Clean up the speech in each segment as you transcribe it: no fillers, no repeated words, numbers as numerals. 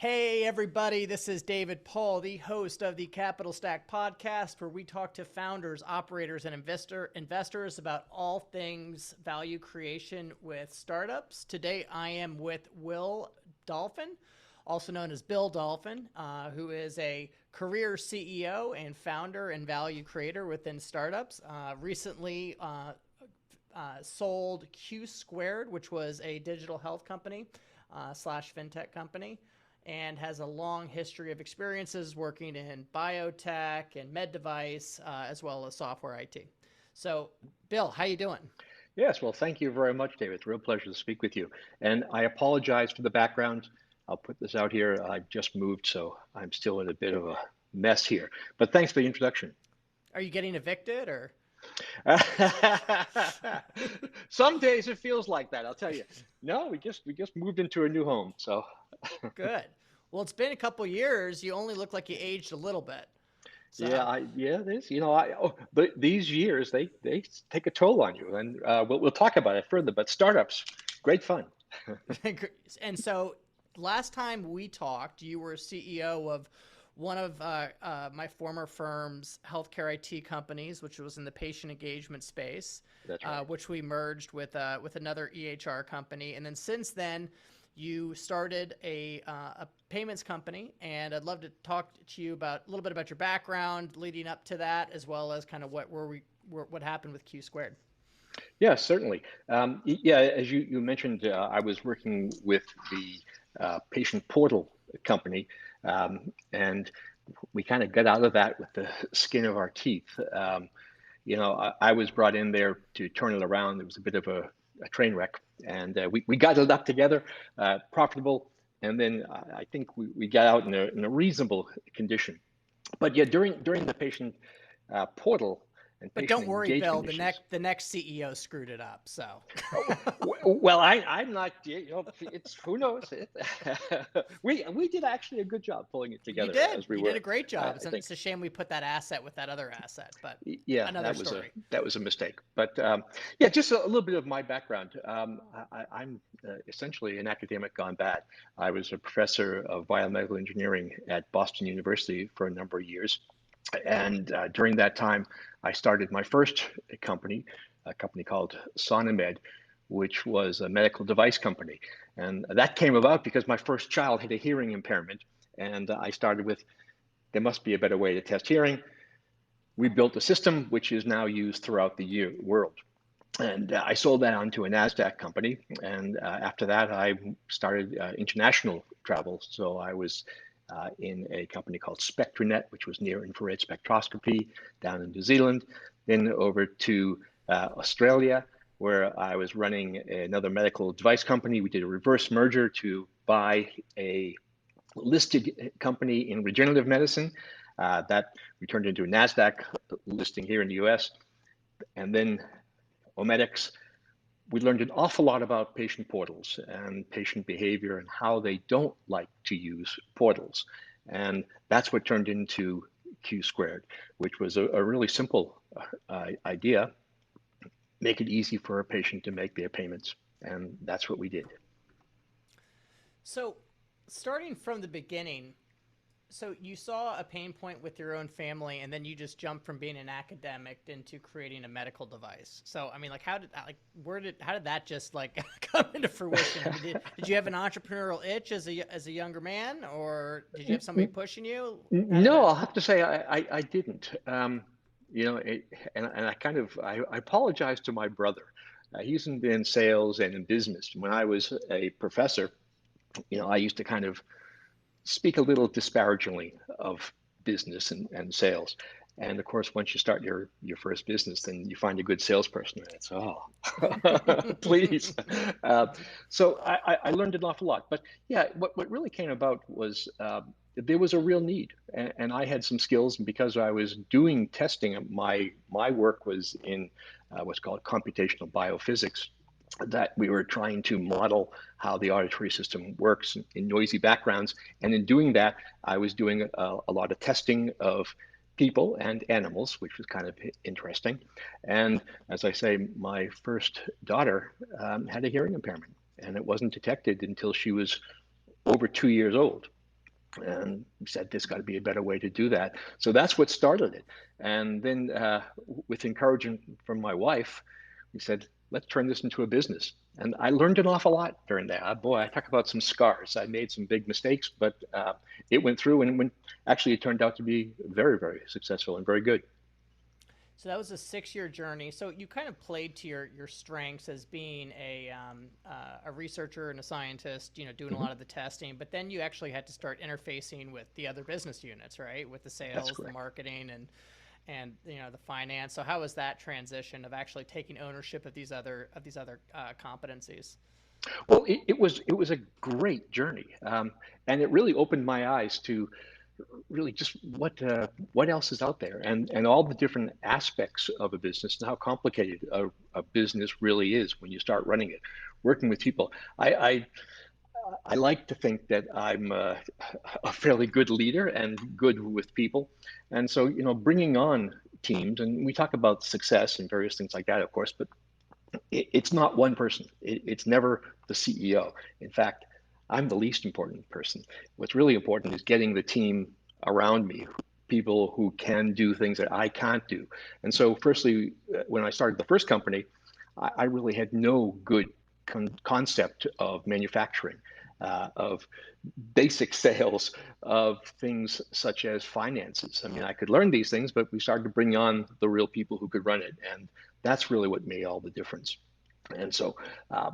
Hey, everybody, this is David Paul, the host of the Capital Stack podcast, where we talk to founders, operators, and investors about all things value creation with startups. Today, I am with Will Dolphin, also known as Bill Dolphin, who is a career CEO and founder and value creator within startups. Recently sold CueSquared, which was a digital health company slash fintech company, and has a long history of experiences working in biotech and med device, as well as software IT. So, Bill, how you doing? Yes, well, thank you very much, David. It's a real pleasure to speak with you. And I apologize for the background. I'll put this out here. I've just moved, so I'm still in a bit of a mess here. But thanks for the introduction. Are you getting evicted or? Some days it feels like that, I'll tell you. No, we just moved into a new home, so Good. Well, it's been a couple years. You only look like you aged a little bit. yeah, So, this, but these years they take a toll on you, and we'll talk about it further. But startups, great fun. and so last time we talked, you were CEO of one of my former firm's healthcare IT companies, which was in the patient engagement space, That's right. which we merged with another EHR company. And then since then, you started a payments company, and I'd love to talk to you about a little bit about your background leading up to that, as well as kind of what happened with CueSquared. Yeah, certainly. Yeah, as you mentioned, I was working with the patient portal company, and we kind of got out of that with the skin of our teeth. I was brought in there to turn it around. It was a bit of a train wreck, and we got it up together, profitable, and then I think we got out in a reasonable condition. But yeah, during the patient portal and But patient don't worry, Bill. engagement The issues. next CEO screwed it up. So Oh, well, I'm not. It's who knows. We did actually a good job pulling it you together did. as we You did a were. great job. I think. It's a shame we put that asset with that other asset, but Yeah, another story. that was a mistake. But yeah, just a little bit of my background. I'm essentially an academic gone bad. I was a professor of biomedical engineering at Boston University for a number of years, and during that time, I started my first company, a company called Sonomed, which was a medical device company. And that came about because my first child had a hearing impairment. And I started with, there must be a better way to test hearing. We built a system which is now used throughout the world. And I sold that on to a NASDAQ company. And after that, I started international travel. So I was in a company called SpectraNet, which was near infrared spectroscopy down in New Zealand, then over to Australia, where I was running another medical device company. We did a reverse merger to buy a listed company in regenerative medicine that we turned into a NASDAQ listing here in the US. And then Omedics, we learned an awful lot about patient portals and patient behavior and how they don't like to use portals. And that's what turned into CueSquared, which was a really simple idea, make it easy for a patient to make their payments. And that's what we did. So, starting from the beginning, so you saw a pain point with your own family, and then you just jumped from being an academic into creating a medical device. So, I mean, like, how did that just like come into fruition? I mean, did you have an entrepreneurial itch as a younger man, or did you have somebody pushing you? How did No, that? I'll have to say I didn't. And I kind of I apologize to my brother. He's in sales and in business. When I was a professor, I used to kind of speak a little disparagingly of business and sales. And of course, once you start your first business, then you find a good salesperson, and it's please. Uh, so I learned an awful lot. But yeah, what really came about was there was a real need, and I had some skills. And because I was doing testing, my work was in what's called computational biophysics, that we were trying to model how the auditory system works in noisy backgrounds. And in doing that, I was doing a lot of testing of people and animals, which was kind of interesting. And as I say, my first daughter had a hearing impairment, and it wasn't detected until she was over 2 years old. And we said, there's got to be a better way to do that. So that's what started it. And then, with encouragement from my wife, we said, let's turn this into a business. And I learned an awful lot during that. Boy, I talk about some scars. I made some big mistakes, but it went through, and actually it turned out to be very, very successful and very good. So that was a 6-year journey. So you kind of played to your strengths as being a researcher and a scientist, doing a Hmm. lot of the testing. But then you actually had to start interfacing with the other business units, right? With the That's sales, the correct. marketing, and the finance. So how was that transition of actually taking ownership of these other competencies? Well, it was a great journey, and it really opened my eyes to really just what else is out there, and all the different aspects of a business and how complicated a business really is when you start running it, working with people. I like to think that I'm a fairly good leader and good with people, and so bringing on teams, and we talk about success and various things like that, of course, but it's not one person. It's never the CEO. In fact, I'm the least important person. What's really important is getting the team around me, people who can do things that I can't do. And so, firstly, when I started the first company, I really had no good concept of manufacturing, of basic sales, of things such as finances. I mean, I could learn these things, but we started to bring on the real people who could run it. And that's really what made all the difference. And so, uh,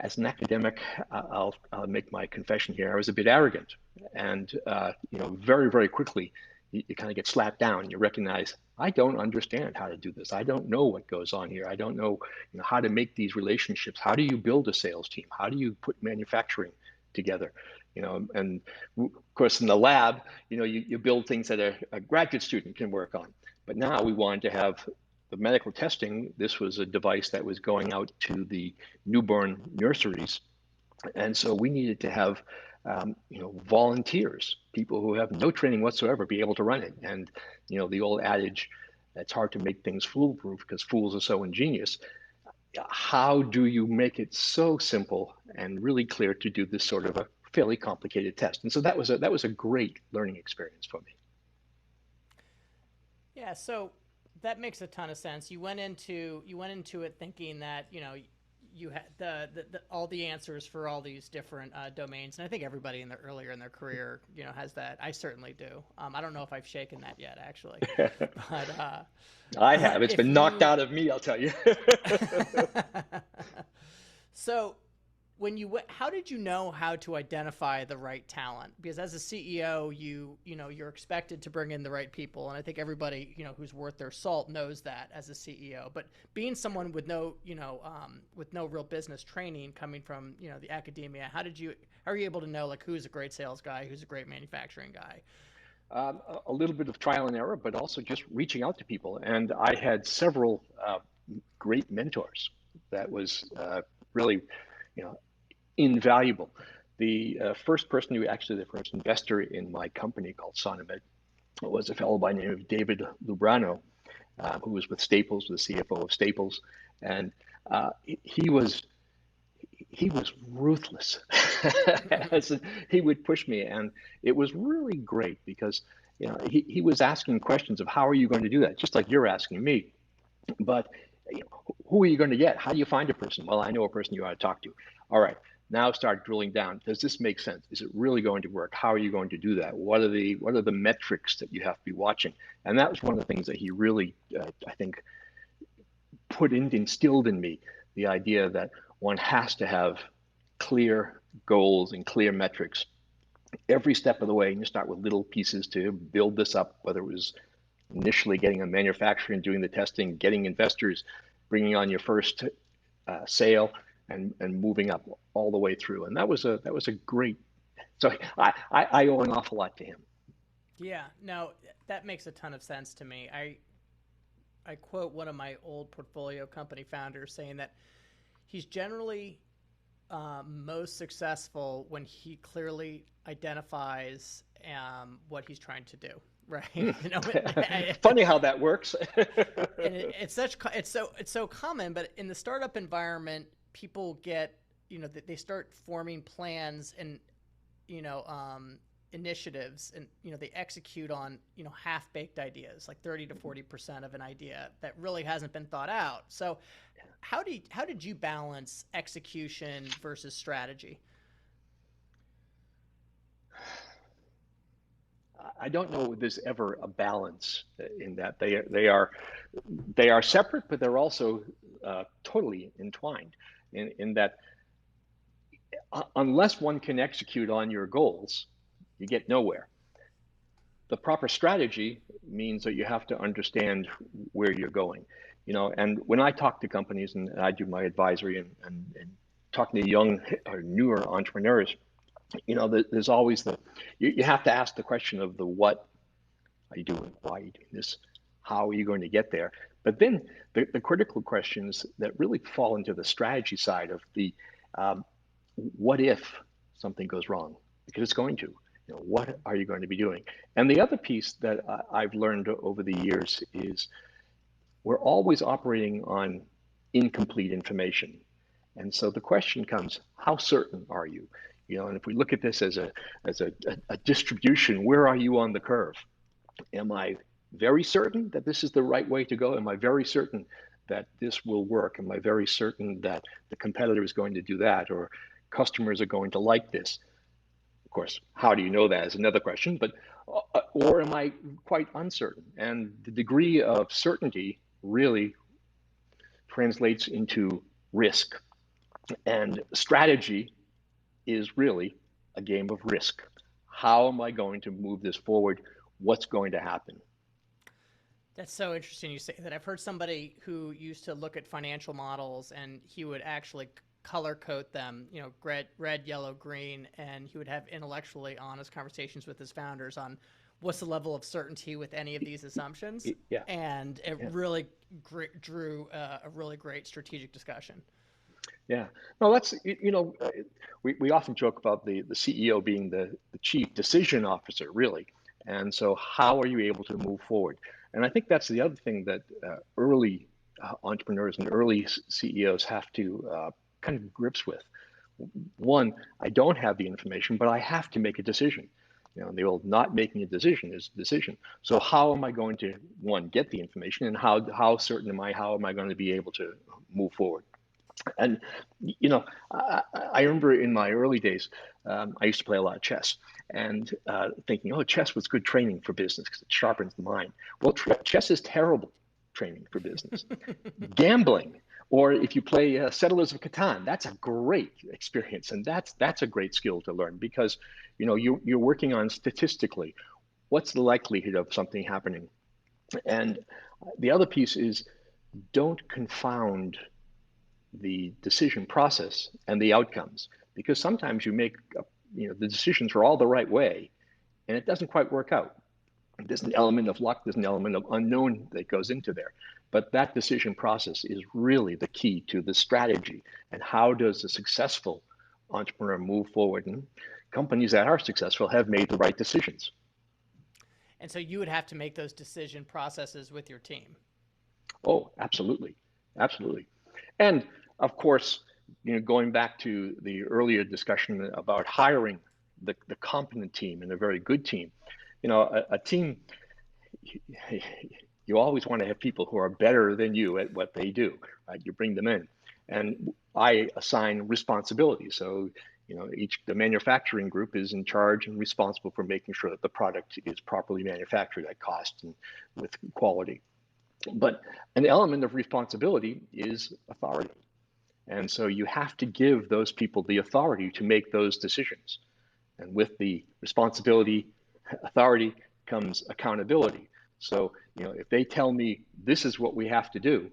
as an academic, I'll make my confession here. I was a bit arrogant, and very very quickly, you kind of get slapped down. You recognize I don't understand how to do this. I don't know what goes on here. I don't know, how to make these relationships. How do you build a sales team? How do you put manufacturing together? And of course, in the lab, you build things that a graduate student can work on. But now we wanted to have the medical testing. This was a device that was going out to the newborn nurseries, and so we needed to have volunteers, people who have no training whatsoever, be able to run it. And the old adage, it's hard to make things foolproof because fools are so ingenious. How do you make it so simple and really clear to do this sort of a fairly complicated test? And so that was a great learning experience for me. Yeah, so that makes a ton of sense. You went into it thinking that you had all the answers for all these different domains, and I think everybody in earlier in their career has that. I certainly do. I don't know if I've shaken that yet, actually, but I have. It's if been knocked you out of me, I'll tell you. so how did you know how to identify the right talent? Because as a CEO, you're expected to bring in the right people, and I think everybody who's worth their salt knows that as a CEO. But being someone with no real business training, coming from the academia, how are you able to know like who's a great sales guy, who's a great manufacturing guy? A little bit of trial and error, but also just reaching out to people. And I had several great mentors. That was really, you know, invaluable. The first person who actually, the first investor in my company called Sonomed, was a fellow by the name of David Lubrano, who was with Staples, the CFO of Staples, and he was ruthless. He would push me, and it was really great because he was asking questions of how are you going to do that, just like you're asking me. But who are you going to get? How do you find a person? Well, I know a person you ought to talk to. All right, now start drilling down. Does this make sense? Is it really going to work? How are you going to do that? What are the metrics that you have to be watching? And that was one of the things that he really, I think, instilled in me the idea that one has to have clear goals and clear metrics every step of the way. And you start with little pieces to build this up, whether it was initially getting a manufacturer and doing the testing, getting investors, bringing on your first sale, and moving up all the way through. And that was a great. So I owe an awful lot to him. Yeah, no, that makes a ton of sense to me. I quote one of my old portfolio company founders saying that he's generally most successful when he clearly identifies what he's trying to do. Right? Funny how that works. And it's so common. But in the startup environment, people get they start forming plans and, initiatives, and, they execute on, half-baked ideas, like 30 to 40% of an idea that really hasn't been thought out. So how did you balance execution versus strategy? I don't know if there's ever a balance in that. They are separate, but they're also totally entwined in that unless one can execute on your goals, you get nowhere. The proper strategy means that you have to understand where you're going. And when I talk to companies and I do my advisory and talking to young or newer entrepreneurs, there's always you have to ask the question of the what are you doing, why are you doing this, how are you going to get there. But then the critical questions that really fall into the strategy side of the what if something goes wrong, because it's going to. What are you going to be doing? And the other piece that I've learned over the years is we're always operating on incomplete information. And so the question comes, how certain are you? And if we look at this as a distribution, where are you on the curve? Am I very certain that this is the right way to go? Am I very certain that this will work? Am I very certain that the competitor is going to do that, or customers are going to like this? Of course, how do you know that is another question, but or am I quite uncertain? And the degree of certainty really translates into risk. And strategy is really a game of risk. How am I going to move this forward? What's going to happen? That's so interesting you say that. I've heard somebody who used to look at financial models, and he would actually color code them, red, yellow, green, and he would have intellectually honest conversations with his founders on what's the level of certainty with any of these assumptions. Yeah. And it really drew a really great strategic discussion. Yeah. No, that's, we often joke about the CEO being the chief decision officer, really. And so how are you able to move forward? And I think that's the other thing that early entrepreneurs and early CEOs have to kind of grips with. One, I don't have the information, but I have to make a decision. The old not making a decision is a decision. So how am I going to, one, get the information, and how certain am I, how am I going to be able to move forward? And, I remember in my early days, I used to play a lot of chess, and thinking, oh, chess was good training for business because it sharpens the mind. Well, chess is terrible training for business. Gambling, or if you play Settlers of Catan, that's a great experience, and that's a great skill to learn, because you're working on statistically what's the likelihood of something happening. And the other piece is, don't confound the decision process and the outcomes, because sometimes you make the decisions are all the right way and it doesn't quite work out. There's an element of luck, there's an element of unknown that goes into there, but that decision process is really the key to the strategy. And how does a successful entrepreneur move forward? And companies that are successful have made the right decisions. And so you would have to make those decision processes with your team. Oh, absolutely. And of course, going back to the earlier discussion about hiring the competent team and a very good team, a team, you always want to have people who are better than you at what they do, right? You bring them in, and I assign responsibility. So, the manufacturing group is in charge and responsible for making sure that the product is properly manufactured at cost and with quality. But an element of responsibility is authority. And so you have to give those people the authority to make those decisions. And with the responsibility, authority comes accountability. So, if they tell me this is what we have to do,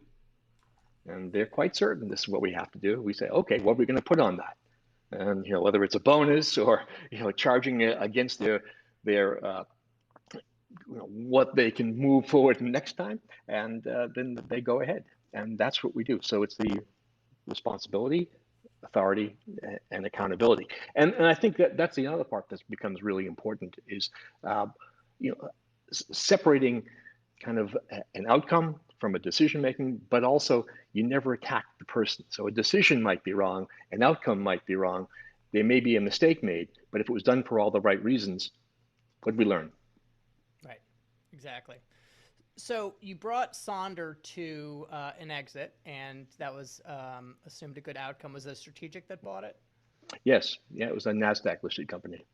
and they're quite certain this is what we have to do, we say, okay, what are we going to put on that? And, whether it's a bonus or, charging against their what they can move forward next time, and then they go ahead, and that's what we do. So it's the responsibility, authority, and accountability. And I think that's the other part that becomes really important is separating kind of an outcome from a decision making, but also you never attack the person. So a decision might be wrong, an outcome might be wrong, there may be a mistake made, but if it was done for all the right reasons, what did we learn? Right. Exactly. So you brought Sonder to an exit, and that was assumed a good outcome. Was it a strategic that bought it? Yes, yeah, it was a NASDAQ listed company.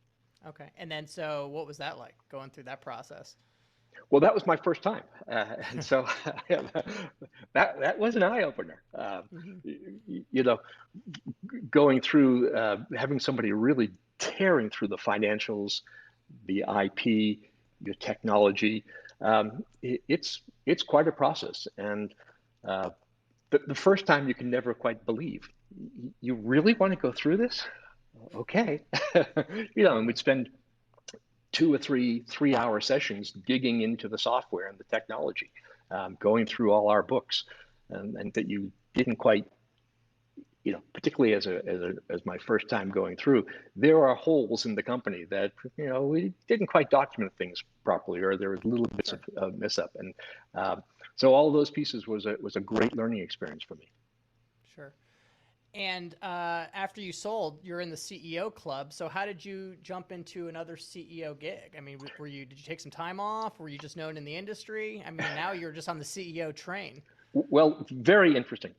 Okay. And then, so what was that like going through that process? Well, that was my first time, and so that was an eye opener. Hmm. You know, going through having somebody really tearing through the financials, the IP, your technology. It's quite a process, and the first time you can never quite believe. You really want to go through this? Okay, and we'd spend 2 or 3 hour sessions digging into the software and the technology, going through all our books, and that you didn't quite, particularly as my first time going through, there are holes in the company that we didn't quite document things properly, or there was little bits Sure. of mess up, and so all those pieces was a great learning experience for me. Sure. And after you sold, you're in the CEO club. So how did you jump into another CEO gig? I mean, did you take some time off? Were you just known in the industry? I mean, now you're just on the CEO train. Well, very interesting.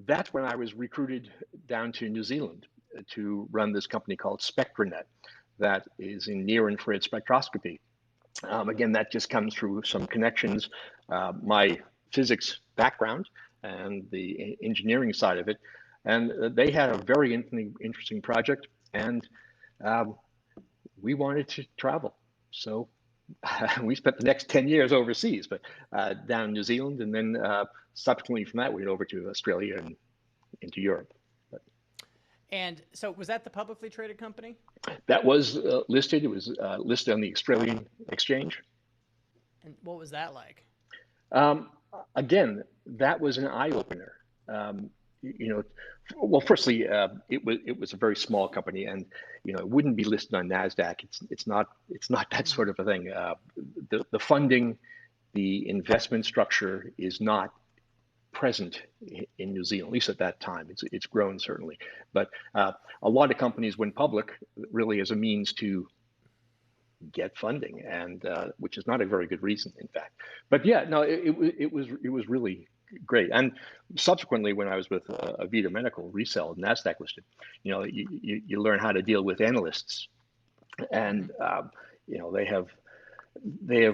That's when I was recruited down to New Zealand to run this company called SpectraNet that is in near infrared spectroscopy. Again, that just comes through some connections, my physics background and the engineering side of it. And they had a very interesting project, and um, we wanted to travel. So we spent the next 10 years overseas, but down in New Zealand, and then subsequently from that, we went over to Australia and into Europe. But And so was that the publicly traded company? that was listed. It was listed on the Australian exchange. And what was that like? Um, Again, that was an eye opener. Um, you know, well, firstly, it was a very small company, and it wouldn't be listed on Nasdaq. It's not that Hmm. sort of a thing. The funding, the investment structure is not present in New Zealand, at least at that time. It's grown certainly, but a lot of companies went public really as a means to get funding, and which is not a very good reason, in fact. But yeah, no, it was really great. And subsequently, when I was with Avita Medical, resell Nasdaq listed, you learn how to deal with analysts, Hmm. and they have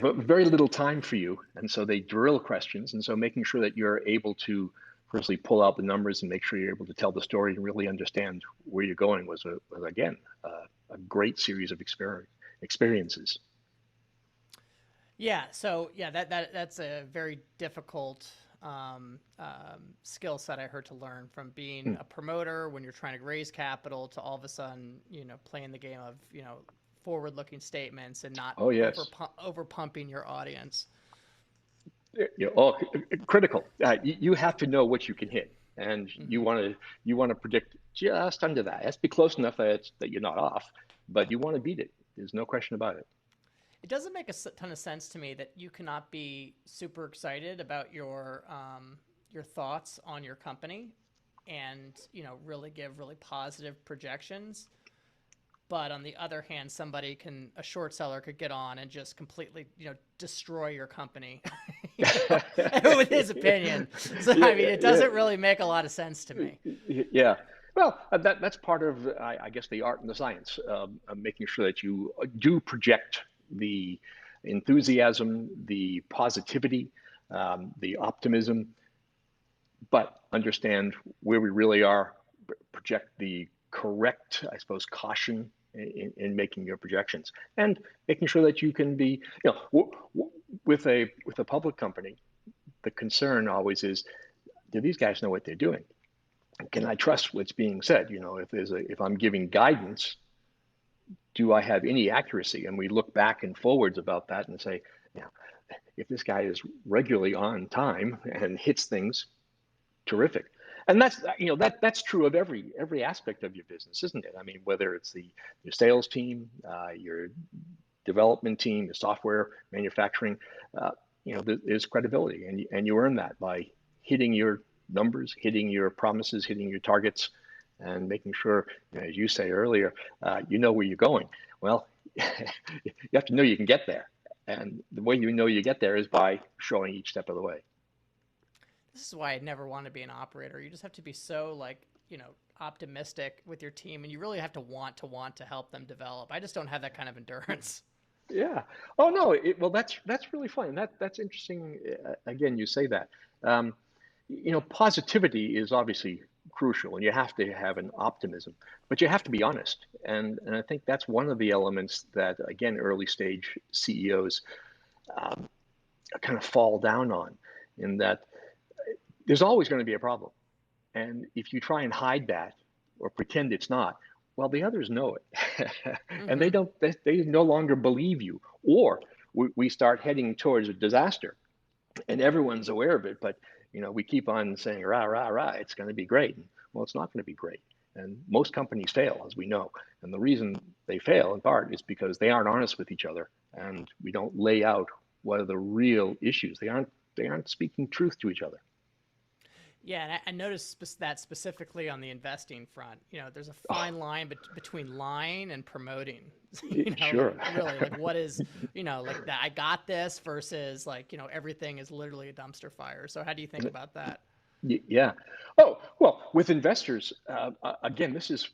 very little time for you, and so they drill questions, and so making sure that you're able to firstly pull out the numbers and make sure you're able to tell the story and really understand where you're going was again a great series of experiences. Yeah. So yeah, that's a very difficult skill set I heard to learn from being Hmm. a promoter when you're trying to raise capital to all of a sudden, playing the game of, forward-looking statements and not Oh yes. over pumping your audience. Critical. You have to know what you can hit, and you Hmm. want to you want to predict just under that. It has to be close enough that you're not off, but you want to beat it. There's no question about it. It doesn't make a ton of sense to me that you cannot be super excited about your thoughts on your company, and really give really positive projections. But on the other hand, a short seller could get on and just completely, destroy your company, you with his opinion. So I Yeah, mean, it yeah, doesn't really make a lot of sense to me. yeah. Well, that's part of, I guess, the art and the science of making sure that you do project the enthusiasm, the positivity, the optimism, but understand where we really are, project the correct, I suppose, caution in making your projections, and making sure that you can be, with a public company, the concern always is, do these guys know what they're doing? Can I trust what's being said? If I'm giving guidance, do I have any accuracy? And we look back and forwards about that and say, yeah, if this guy is regularly on time and hits things, terrific. And that's true of every aspect of your business, isn't it? I mean, whether it's your sales team, your development team, your software manufacturing, uh, there's credibility, and you earn that by hitting your numbers, hitting your promises, hitting your targets, and making sure, as you say earlier, you know where you're going. Well, you have to know you can get there. And the way you know you get there is by showing each step of the way. This is why I never want to be an operator. You just have to be so optimistic with your team, and you really have to want to help them develop. I just don't have that kind of endurance. Yeah. Oh no. Well, that's really fun. That's interesting. Again, you say that. Um, positivity is obviously crucial, and you have to have an optimism, but you have to be honest. And I think that's one of the elements that, again, early stage CEOs kind of fall down on, in that there's always going to be a problem. And if you try and hide that or pretend it's not, well, the others know it, and they Mm-hmm. don't. They no longer believe you, or we start heading towards a disaster, and everyone's aware of it. But we keep on saying rah rah rah, it's going to be great. And, well, it's not going to be great, and most companies fail, as we know. And the reason they fail, in part, is because they aren't honest with each other, and we don't lay out what are the real issues. They aren't speaking truth to each other. Yeah, and I noticed that specifically on the investing front. There's a fine line between lying and promoting. Sure. Really, what is, that I got this versus everything is literally a dumpster fire. So how do you think about that? Yeah. Oh, well, with investors, again, this is,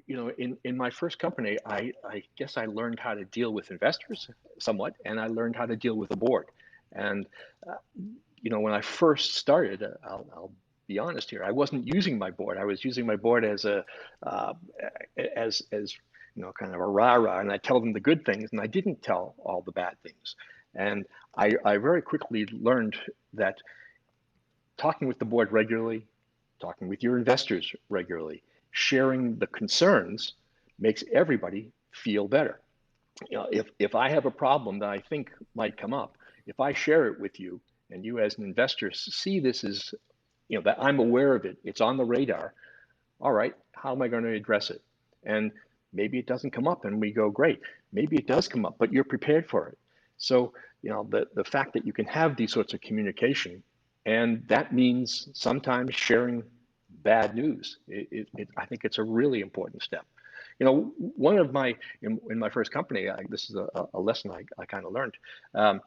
in my first company, I guess I learned how to deal with investors somewhat, and I learned how to deal with the board. And, when I first started, I'll be honest here, I wasn't using my board. I was using my board as uh, as kind of a rah-rah, and I tell them the good things, and I didn't tell all the bad things. And I very quickly learned that talking with the board regularly, talking with your investors regularly, sharing the concerns makes everybody feel better. If I have a problem that I think might come up, if I share it with you, and you as an investor see this as, that I'm aware of it, it's on the radar. All right, how am I going to address it? And maybe it doesn't come up, and we go, great. Maybe it does come up, but you're prepared for it. So, the fact that you can have these sorts of communication, and that means sometimes sharing bad news. I think it's a really important step. One of in my first company, this is a lesson I kind of learned. Um,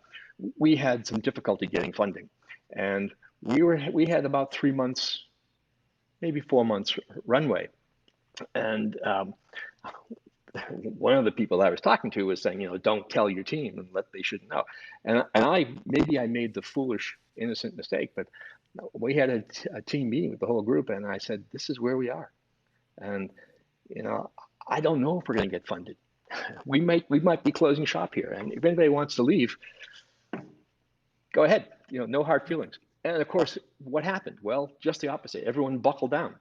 we had some difficulty getting funding, and we had about 3 months, maybe 4 months runway. And one of the people I was talking to was saying, don't tell your team and they shouldn't know. And I made the foolish, innocent mistake, but we had a team meeting with the whole group, and I said, this is where we are. And, I don't know if we're going to get funded. We might be closing shop here. And if anybody wants to leave, go ahead, no hard feelings. And of course, what happened? Well, just the opposite. Everyone buckled down,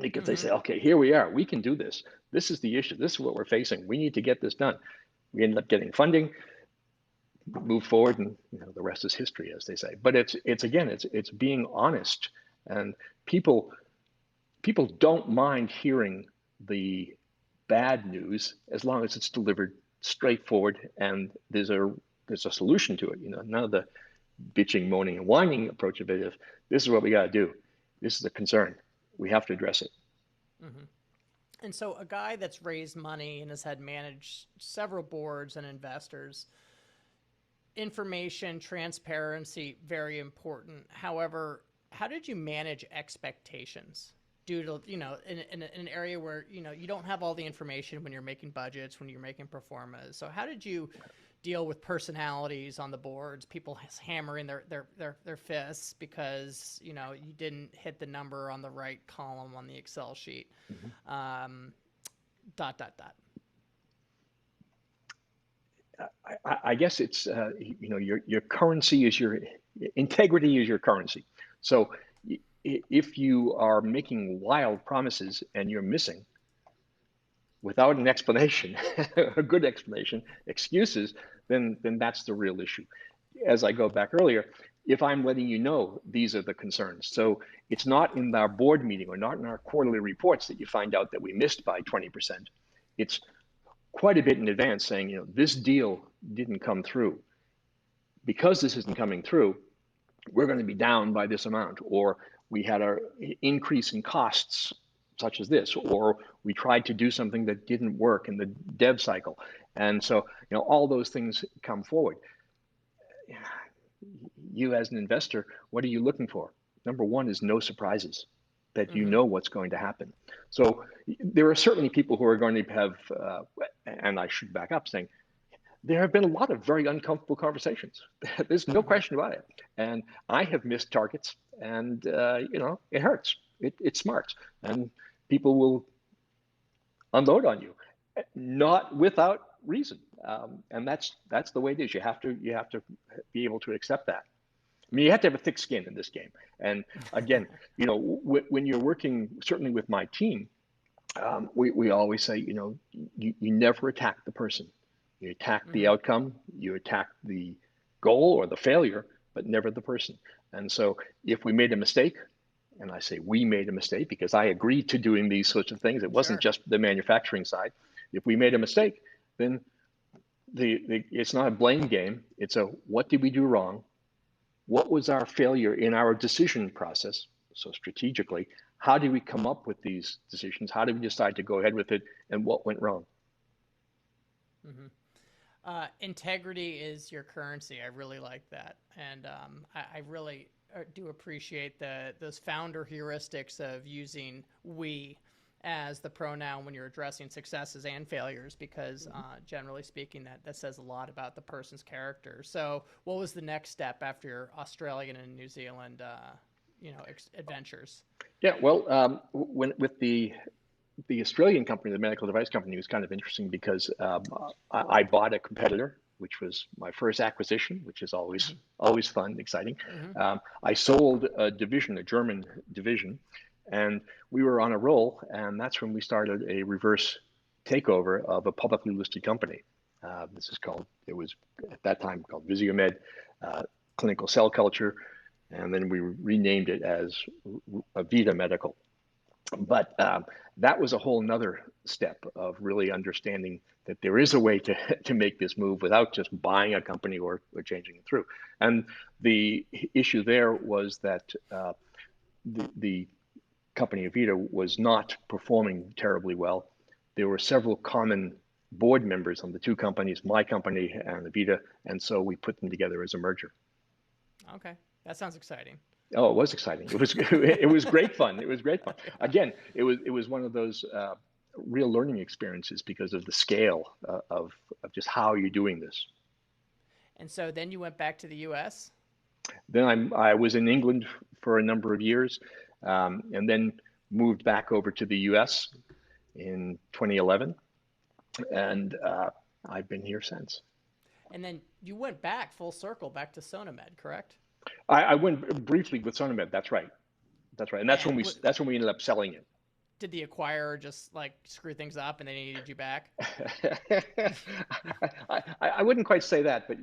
because they Mm-hmm. say, okay, here we are. We can do this. This is the issue. This is what we're facing. We need to get this done. We ended up getting funding, move forward, and the rest is history, as they say. But it's being honest, and people people don't mind hearing the bad news as long as it's delivered straightforward and there's a solution to it. None of the bitching, moaning, and whining approach of it. If this is what we got to do, this is a concern, we have to address it. Mm-hmm. And so a guy that's raised money and has had managed several boards and investors, information, transparency, very important. However, how did you manage expectations due to, in an area where, you don't have all the information when you're making budgets, when you're making performas. So how did you deal with personalities on the boards, people hammering their fists because, you didn't hit the number on the right column on the Excel sheet? Um, dot, dot, dot. I guess it's your currency is your integrity is your currency. So if you are making wild promises and you're missing without an explanation, a good explanation, excuses, then that's the real issue. As I go back earlier, if I'm letting you know these are the concerns, so it's not in our board meeting or not in our quarterly reports that you find out that we missed by 20%. It's quite a bit in advance saying, this deal didn't come through. because this isn't coming through, we're going to be down by this amount, or we had an increase in costs such as this, or we tried to do something that didn't work in the dev cycle. And so, all those things come forward. You as an investor, what are you looking for? Number one is no surprises, that you know what's going to happen. So there are certainly people who are going to have, and I should back up saying, there have been a lot of very uncomfortable conversations. There's no question about it. And I have missed targets, and it hurts. It smarts, and people will unload on you, not without reason. And that's the way it is. You have to be able to accept that. I mean, you have to have a thick skin in this game. And again, when you're working, certainly with my team, we always say, you never attack the person. You attack the outcome, you attack the goal or the failure, but never the person. And so if we made a mistake, and I say we made a mistake because I agreed to doing these sorts of things, it wasn't just the manufacturing side. If we made a mistake, then it's not a blame game. It's a what did we do wrong? What was our failure in our decision process? So strategically, how did we come up with these decisions? How did we decide to go ahead with it? And what went wrong? Integrity is your currency. I really like that. And I really do appreciate those founder heuristics of using we as the pronoun when you're addressing successes and failures, because generally speaking, that says a lot about the person's character. So what was the next step after your Australian and New Zealand adventures? Yeah, well, with the Australian company, the medical device company, was kind of interesting because I bought a competitor, which was my first acquisition, which is always fun, exciting. I sold a division, a German division, and we were on a roll, and that's when we started a reverse takeover of a publicly listed company. It was at that time called Visiomed Clinical Cell Culture, and then we renamed it as Avita Medical. But that was a whole nother step of really understanding that there is a way to make this move without just buying a company or changing it through. And the issue there was that the company Avita was not performing terribly well. There were several common board members on the two companies, my company and Avita, and so we put them together as a merger. Okay, that sounds exciting. Oh, it was exciting. It was great fun. It was great fun. Again, it was one of those real learning experiences because of the scale of just how you're doing this. And so then you went back to the U.S.? Then I was in England for a number of years, and then moved back over to the U.S. in 2011, and I've been here since. And then you went back full circle, back to Sonomed, correct? I went briefly with Sonomed. That's right, and that's when we ended up selling it. Did the acquirer just screw things up and they needed you back? I wouldn't quite say that, but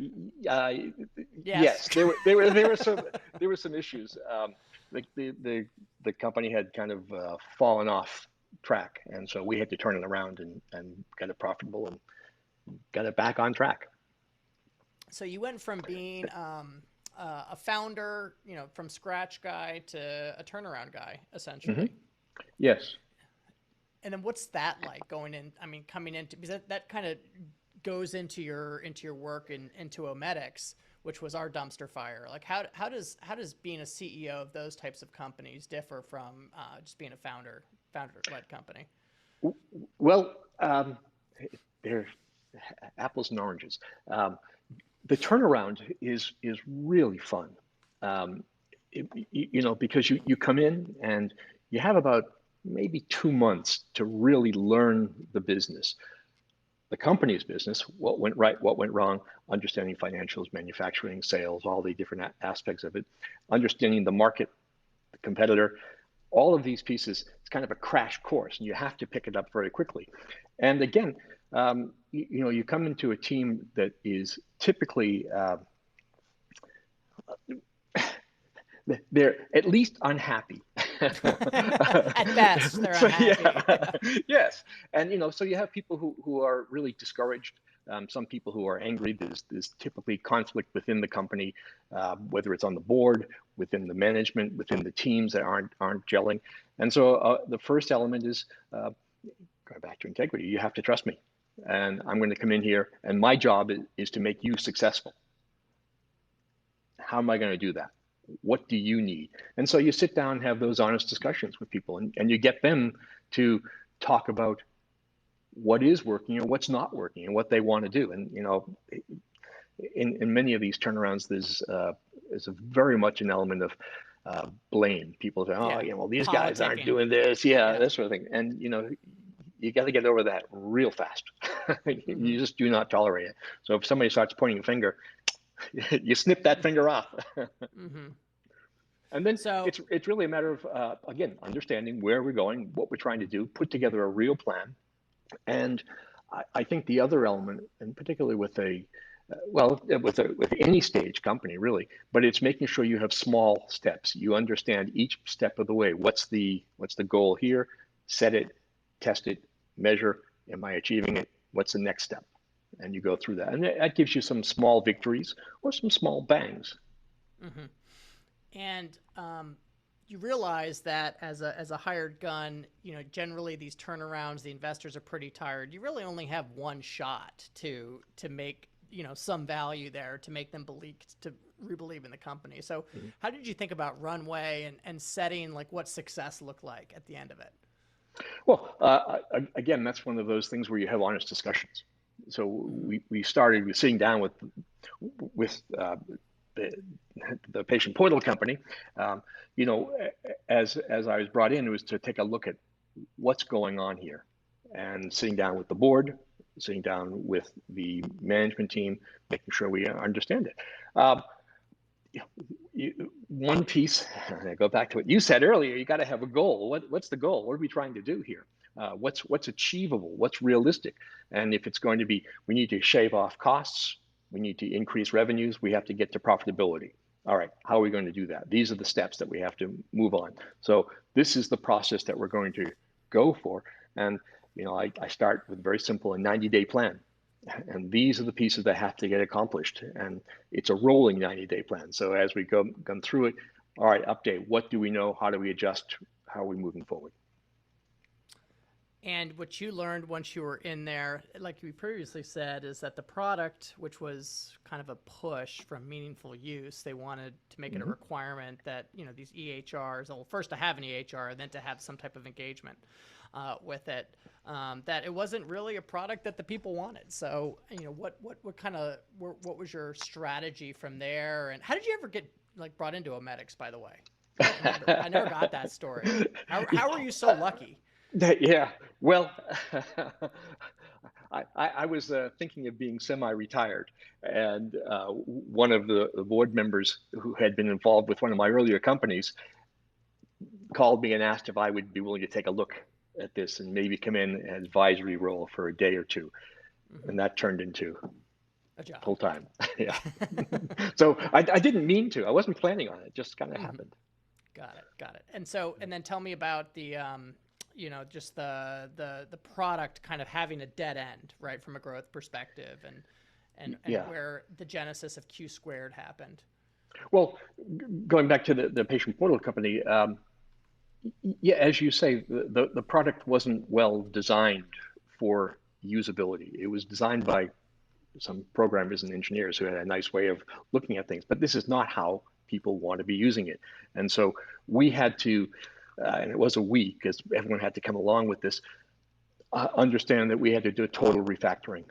yes, there were some issues. The company had kind of fallen off track, and so we had to turn it around and get it profitable and get it back on track. So you went from being a founder, from scratch guy to a turnaround guy, essentially. Yes. And then what's that like coming into, because that kind of goes into your work into Omedics, which was our dumpster fire. How does being a CEO of those types of companies differ from just being a founder-led company? Well, they're apples and oranges. The turnaround is really fun, because you come in and you have about maybe 2 months to really learn the business, the company's business, what went right, what went wrong, understanding financials, manufacturing, sales, all the different aspects of it, understanding the market, the competitor, all of these pieces. It's kind of a crash course, and you have to pick it up very quickly. And again, you come into a team that is typically they're at least unhappy. At best, they're unhappy. Yes, and so you have people who are really discouraged. some people who are angry. There's typically conflict within the company, whether it's on the board, within the management, within the teams that aren't gelling. And so the first element is going back to integrity. You have to trust me, and I'm going to come in here, and my job is to make you successful. How am I going to do that? What do you need? And so you sit down and have those honest discussions with people, and you get them to talk about what is working and what's not working and what they want to do. And in many of these turnarounds, there's a very much an element of blame. People say, oh, Yeah. well, these guys aren't Politicking. doing this, yeah, Yeah. that sort of thing. And you got to get over that real fast. Mm-hmm. You just do not tolerate it. So if somebody starts pointing a finger, you snip that finger off. Mm-hmm. And then So it's really a matter of again understanding where we're going, what we're trying to do, put together a real plan. And I think the other element, and particularly with with any stage company really, but it's making sure you have small steps. You understand each step of the way. What's the goal here? Set it, test it, measure. Am I achieving it? What's the next step? And you go through that, and that gives you some small victories or some small bangs. mm-hmm. And you realize that as a hired gun, generally these turnarounds, the investors are pretty tired. You really only have one shot to make some value there, to make them believe in the company. So how did you think about runway and setting like what success looked like at the end of it? Well, again, that's one of those things where you have honest discussions. So Mm-hmm. we started with sitting down with the, the patient portal company. Um, you know, as I was brought in, it was to take a look at what's going on here, and sitting down with the board, sitting down with the management team, making sure we understand it. Um, One piece, and I go back to what you said earlier, you got to have a goal. What's the goal? What are we trying to do here? What's achievable? What's realistic? And if it's going to be, we need to shave off costs, we need to increase revenues, we have to get to profitability. All right, how are we going to do that? These are the steps that we have to move on. So this is the process that we're going to go for. And I start with a very simple, a 90-day plan. And these are the pieces that have to get accomplished. And it's a rolling 90-day plan. So as we go through it, all right, update. What do we know? How do we adjust? How are we moving forward? And what you learned once you were in there, like we previously said, is that the product, which was kind of a push from meaningful use, they wanted to make it a Mm-hmm. requirement that these EHRs, well, first to have an EHR, and then to have some type of engagement with it. That it wasn't really a product that the people wanted. So what kind of what was your strategy from there, and how did you ever get like brought into Omedics? By the way, I never got that story. How were you so lucky? Yeah, well, I was thinking of being semi-retired, and one of the board members who had been involved with one of my earlier companies called me and asked if I would be willing to take a look at this and maybe come in an advisory role for a day or two, Mm-hmm. and that turned into A job. full time. Yeah, so I didn't mean to. I wasn't planning on it. It just kind of Mm-hmm. happened. Got it. Got it. And then tell me about the, just the product kind of having a dead end, right, from a growth perspective, and Yeah. where the genesis of CueSquared happened. Well, going back to the patient portal company, yeah, as you say, the product wasn't well designed for usability. It was designed by some programmers and engineers who had a nice way of looking at things, but this is not how people want to be using it. And so we had to, and it was a we, because everyone had to come along with this, understand that we had to do a total refactoring.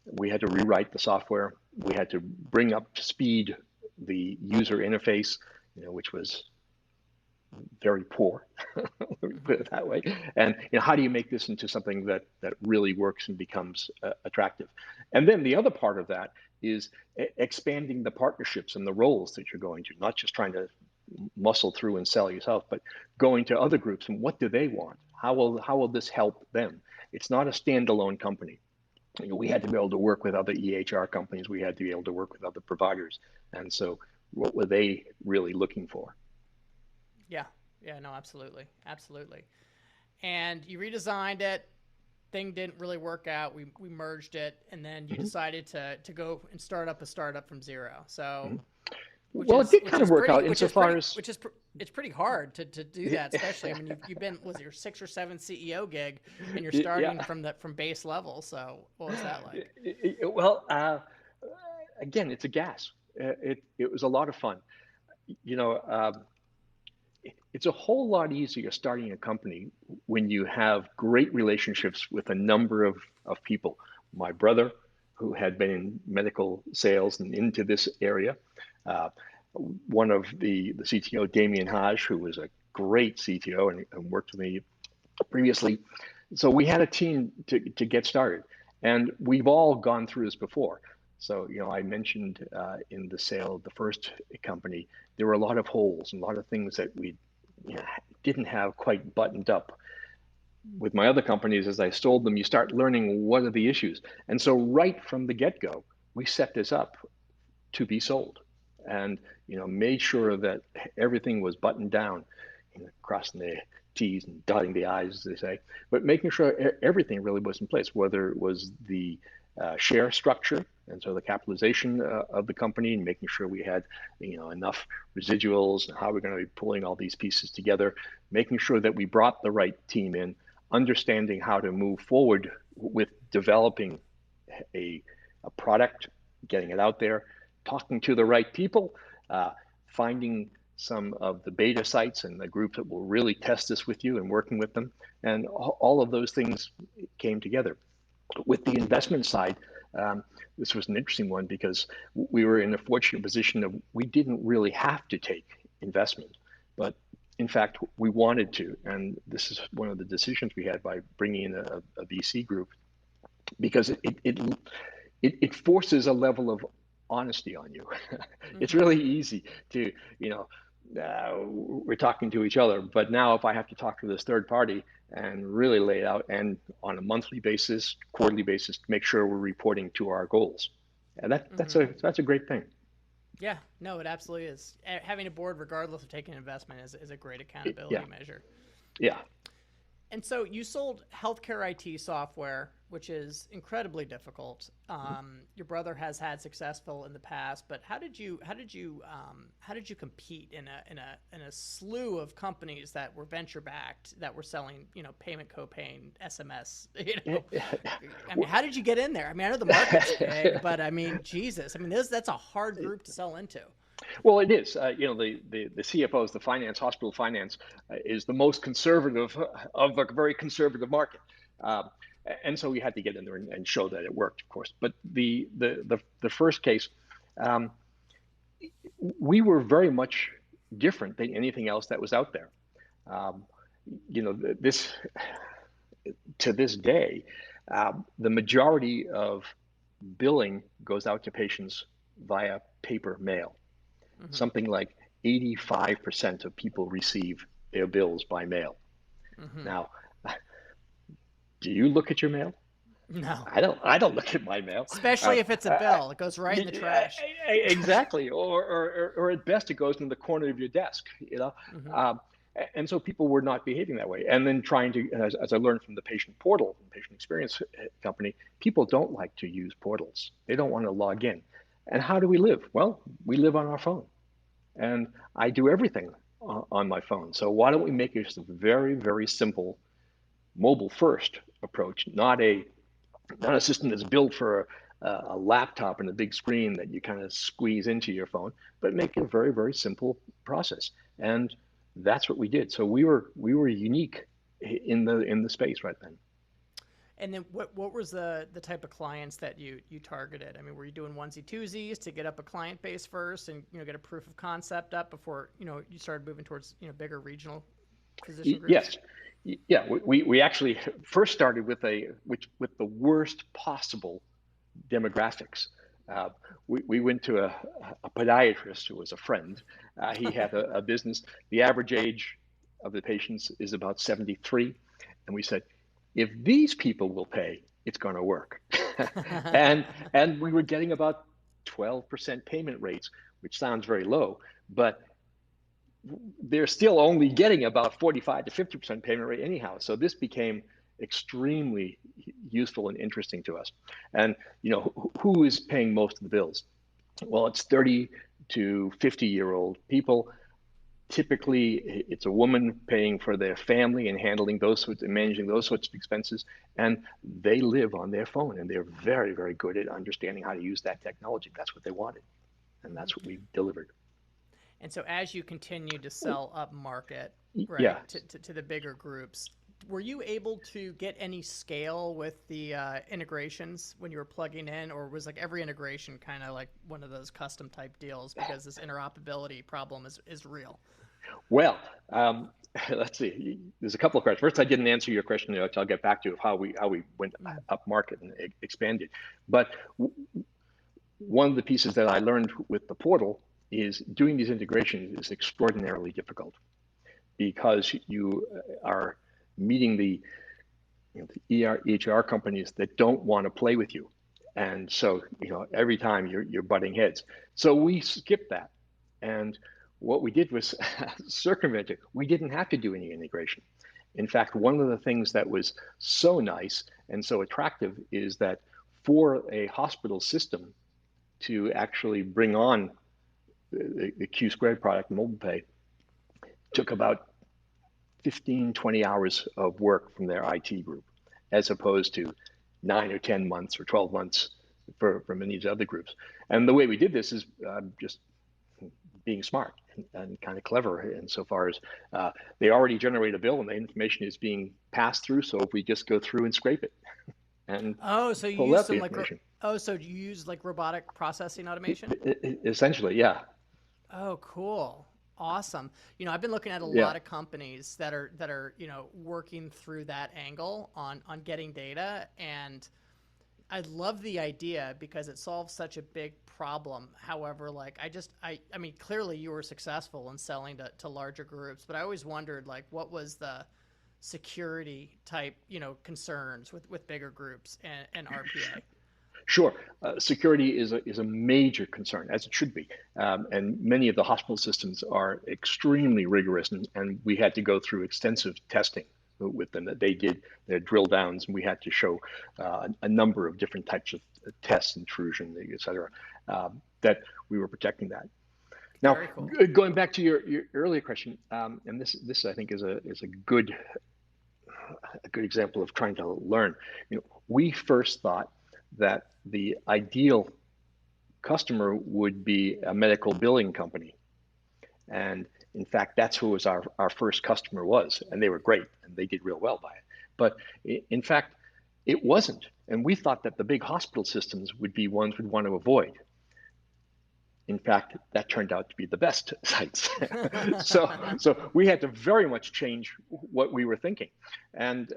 We had to rewrite the software. We had to bring up to speed the user interface, which was very poor, let me Mm-hmm. put it that way. And how do you make this into something that really works and becomes attractive? And then the other part of that is expanding the partnerships and the roles that you're going to, not just trying to muscle through and sell yourself, but going to other groups and what do they want? How will this help them? It's not a standalone company. We had to be able to work with other EHR companies. We had to be able to work with other providers. And so what were they really looking for? Yeah. Yeah. No. Absolutely. Absolutely. And you redesigned it. thing didn't really work out. We merged it, and then you Mhm. decided to go and start up a startup from zero. So, Mhm. which Well, it is did kind of work out insofar as it's pretty hard to do that, especially. I mean, you've been, was it your 6 or 7 CEO gig, and you're yeah. starting from base level. So what was that like? Well, again, it's a gas. It was a lot of fun. You know, it's a whole lot easier starting a company when you have great relationships with a number of people. My brother, who had been in medical sales and into this area, uh, one of the CTO, Damien Hodge, who was a great CTO and worked with me previously. So we had a team to get started, and we've all gone through this before. So, I mentioned in the sale of the first company, there were a lot of holes and a lot of things that we didn't have quite buttoned up. With my other companies, as I sold them, you start learning what are the issues. And so right from the get-go, we set this up to be sold and made sure that everything was buttoned down, crossing the T's and dotting the I's, as they say, but making sure everything really was in place, whether it was the share structure and so the capitalization of the company and making sure we had enough residuals and how we're going to be pulling all these pieces together, making sure that we brought the right team in, understanding how to move forward with developing a product, getting it out there, talking to the right people, finding some of the beta sites and the group that will really test this with you and working with them. And all of those things came together. With the investment side, this was an interesting one because we were in a fortunate position of we didn't really have to take investment, but in fact, we wanted to. And this is one of the decisions we had by bringing in a VC group because it forces a level of honesty on you. It's Mm-hmm. really easy to, we're talking to each other, but now if I have to talk to this third party and really lay it out and on a monthly basis, quarterly basis, to make sure we're reporting to our goals. And that's Mm-hmm. a great thing. Yeah, no, it absolutely is. Having a board, regardless of taking investment, is a great Yeah, accountability measure. yeah. And so you sold healthcare IT software, which is incredibly difficult. Your brother has had successful in the past, but how did you compete in a slew of companies that were venture backed that were selling payment copaying SMS? I mean, how did you get in there? I mean, I know the market's big, but I mean, Jesus, I mean, that's a hard group to sell into. Well, it is. The CFOs, the finance, hospital finance, is the most conservative of a very conservative market, um, and so we had to get in there and show that it worked, of course. But the first case, um, we were very much different than anything else that was out there. Um, this to this day, the majority of billing goes out to patients via paper mail. Mm-hmm. Something like 85% of people receive their bills by mail. Mm-hmm. Now, do you look at your mail? No, I don't look at my mail. especially if it's a bill, it goes right in the trash. Exactly. Or at best, it goes in the corner of your desk, Mm-hmm. Um, and so people were not behaving that way. And then trying to, as I learned from the patient portal, patient experience company, people don't like to use portals. They don't want to log in. And how do we live? Well, we live on our phone. And I do everything on my phone. So why don't we make it just a very, very simple mobile first approach, not a system that's built for a laptop and a big screen that you kind of squeeze into your phone, but make it a very, very simple process. And that's what we did. So we were unique in the space right then. And then what was the type of clients that you targeted? I mean, were you doing onesie twosies to get up a client base first and get a proof of concept up before you started moving towards bigger regional physician groups? Yes. Yeah, we actually first started with the worst possible demographics. Uh, we went to a podiatrist who was a friend. He had a business. The average age of the patients is about 73. And we said, if these people will pay, it's going to work. and and we were getting about 12% payment rates, which sounds very low, but they're still only getting about 45 to 50% payment rate anyhow. So this became extremely useful and interesting to us. And who is paying most of the bills? Well, it's 30 to 50-year-old people. Typically, it's a woman paying for their family and handling those sorts and managing those sorts of expenses, and they live on their phone, and they're very, very good at understanding how to use that technology. That's what they wanted, and that's what we delivered. And so as you continue to sell up market, right, Yeah. to the bigger groups, were you able to get any scale with the integrations when you were plugging in, or was like every integration kind of like one of those custom type deals because this interoperability problem is real? Well, let's see. There's a couple of questions. First, I didn't answer your question, which I'll get back to, of how we went up market and expanded. But one of the pieces that I learned with the portal is doing these integrations is extraordinarily difficult because you are meeting the EHR companies that don't want to play with you. And so, every time you're butting heads. So we skipped that. And what we did was circumvent it. We didn't have to do any integration. In fact, one of the things that was so nice and so attractive is that for a hospital system to actually bring on the CueSquared product, mobile pay, took about 15, 20 hours of work from their IT group, as opposed to 9 or 10 months or 12 months for many of the other groups. And the way we did this is just being smart and kind of clever insofar as they already generate a bill and the information is being passed through. So if we just go through and scrape it and So you pull use out the some like information. so you use like robotic processing automation? Essentially, yeah. Oh, cool. Awesome. I've been looking at a Yeah. lot of companies that are, working through that angle on getting data, and I love the idea because it solves such a big problem. However, like I mean, clearly you were successful in selling to larger groups, but I always wondered like what was the security type, concerns with bigger groups and RPA. Sure. Security is a major concern, as it should be. And many of the hospital systems are extremely rigorous, and we had to go through extensive testing with them. That they did their drill downs, and we had to show a number of different types of tests, intrusion, et cetera, that we were protecting that. Now, Very cool. going back to your earlier question, and this I think is a good example of trying to learn. We first thought that the ideal customer would be a medical billing company. And in fact, that's who was our first customer was. And they were great and they did real well by it. But in fact, it wasn't. And we thought that the big hospital systems would be ones we'd want to avoid. In fact, that turned out to be the best sites. so we had to very much change what we were thinking. And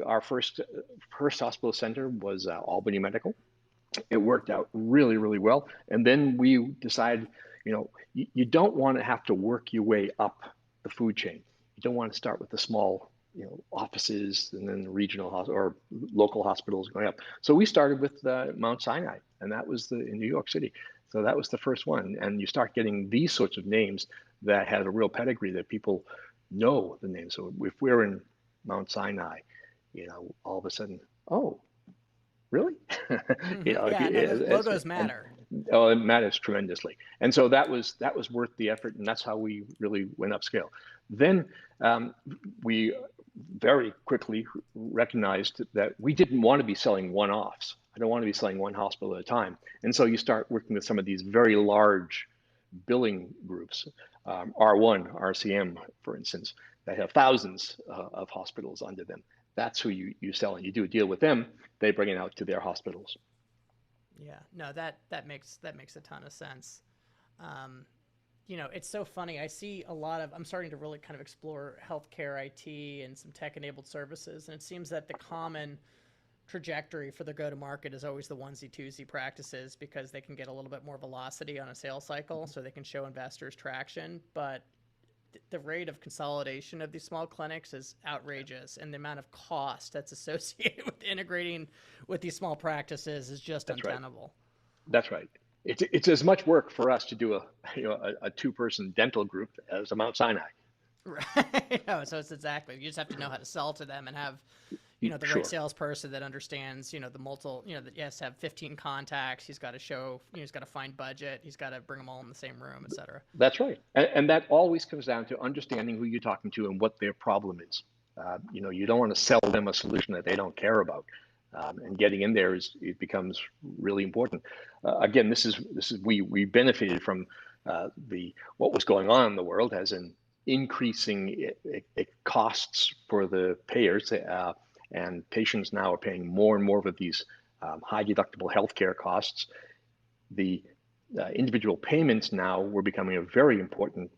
our first hospital center was Albany Medical. It worked out really, really well. And then we decided, you don't want to have to work your way up the food chain. You don't want to start with the small, offices and then the regional or local hospitals going up. So we started with Mount Sinai, and that was in New York City. So that was the first one. And you start getting these sorts of names that have a real pedigree that people know the name. So if we're in Mount Sinai, all of a sudden, oh, really? Yeah, no, those logos matter. Oh, it matters tremendously. And so that was worth the effort, and that's how we really went upscale. Then we very quickly recognized that we didn't want to be selling one-offs. I don't want to be selling one hospital at a time. And so you start working with some of these very large billing groups, R1, RCM, for instance, that have thousands of hospitals under them. That's who you sell, and you do a deal with them. They bring it out to their hospitals. Yeah, no, that makes a ton of sense. It's so funny. I see I'm starting to really kind of explore healthcare IT and some tech-enabled services, and it seems that the common trajectory for the go-to-market is always the onesie-twosie practices because they can get a little bit more velocity on a sales cycle, so they can show investors traction. But the rate of consolidation of these small clinics is outrageous, and the amount of cost that's associated with integrating with these small practices is just untenable. That's right. It's as much work for us to do a two-person dental group as a Mount Sinai. Right. No, so it's exactly. You just have to know how to sell to them and have, the right Sure. salesperson that understands, the multiple, that he has to have 15 contacts. He's got to show, he's got to find budget. He's got to bring them all in the same room, et cetera. That's right. And that always comes down to understanding who you're talking to and what their problem is. You don't want to sell them a solution that they don't care about. And getting in there it becomes really important. Again, this is we benefited from what was going on in the world as in increasing costs for the payers, and patients now are paying more and more of these high deductible healthcare costs. The individual payments now were becoming a very important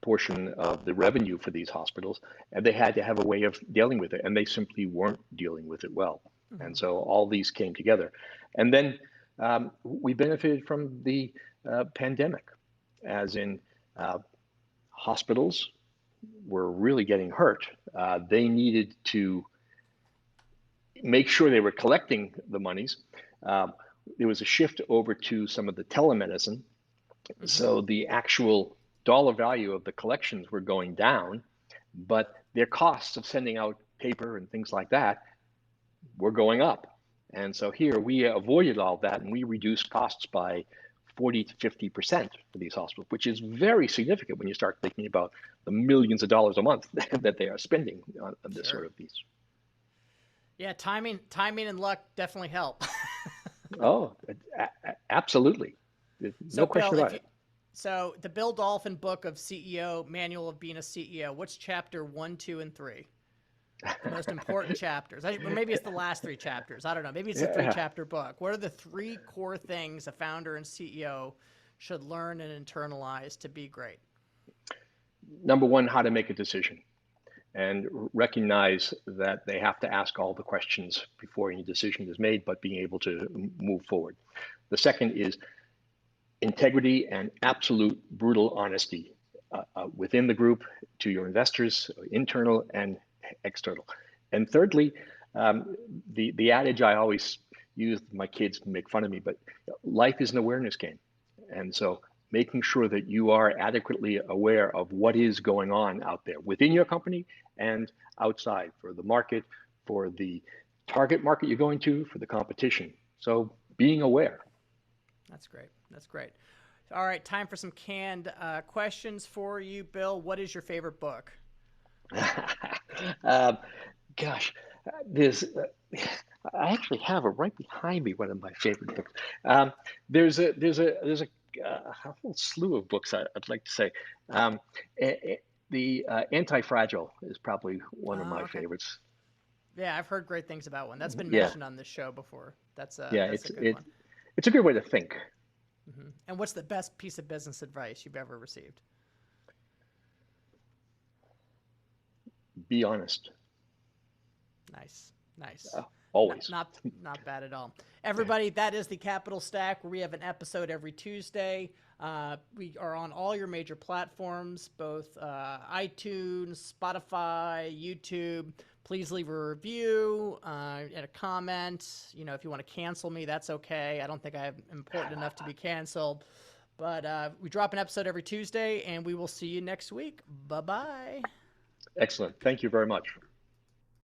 portion of the revenue for these hospitals, and they had to have a way of dealing with it, and they simply weren't dealing with it well. And so all these came together. And then we benefited from the pandemic, as in hospitals were really getting hurt. They needed to make sure they were collecting the monies. There was a shift over to some of the telemedicine. So the actual dollar value of the collections were going down, but their costs of sending out paper and things like that were going up. And so here we avoided all that, and we reduced costs by 40 to 50% for these hospitals, which is very significant when you start thinking about the millions of dollars a month that they are spending on this sort of piece. Yeah, timing and luck definitely help. Oh, absolutely. No question about it. So the Bill Dolphin book of CEO, Manual of Being a CEO, what's chapter 1, 2, and 3? The most important chapters. Or maybe it's the last 3 chapters. I don't know. Maybe it's a 3-chapter book. What are the 3 core things a founder and CEO should learn and internalize to be great? Number 1, how to make a decision, and recognize that they have to ask all the questions before any decision is made, but being able to move forward. The second is integrity and absolute brutal honesty within the group, to your investors, internal and external. And thirdly, the adage I always use with my kids to make fun of me, but life is an awareness game. And so making sure that you are adequately aware of what is going on out there within your company and outside, for the market, for the target market you're going to, for the competition. So being aware. That's great. That's great. All right, time for some canned questions for you, Bill. What is your favorite book? Gosh, there's. I actually have it right behind me. One of my favorite books. There's a whole slew of books I'd like to say. The Anti-Fragile is probably one of my favorites. Yeah, I've heard great things about one. That's been mentioned on this show before. That's a good one. It's a good way to think. And what's the best piece of business advice you've ever received? Be honest. Nice. Always. Not bad at all. Everybody, that is the Capital Stack, where we have an episode every Tuesday. We are on all your major platforms, both iTunes, Spotify, YouTube. Please leave a review and a comment. If you want to cancel me, that's okay. I don't think I'm important enough to be canceled. But we drop an episode every Tuesday, and we will see you next week. Bye-bye. Excellent. Thank you very much.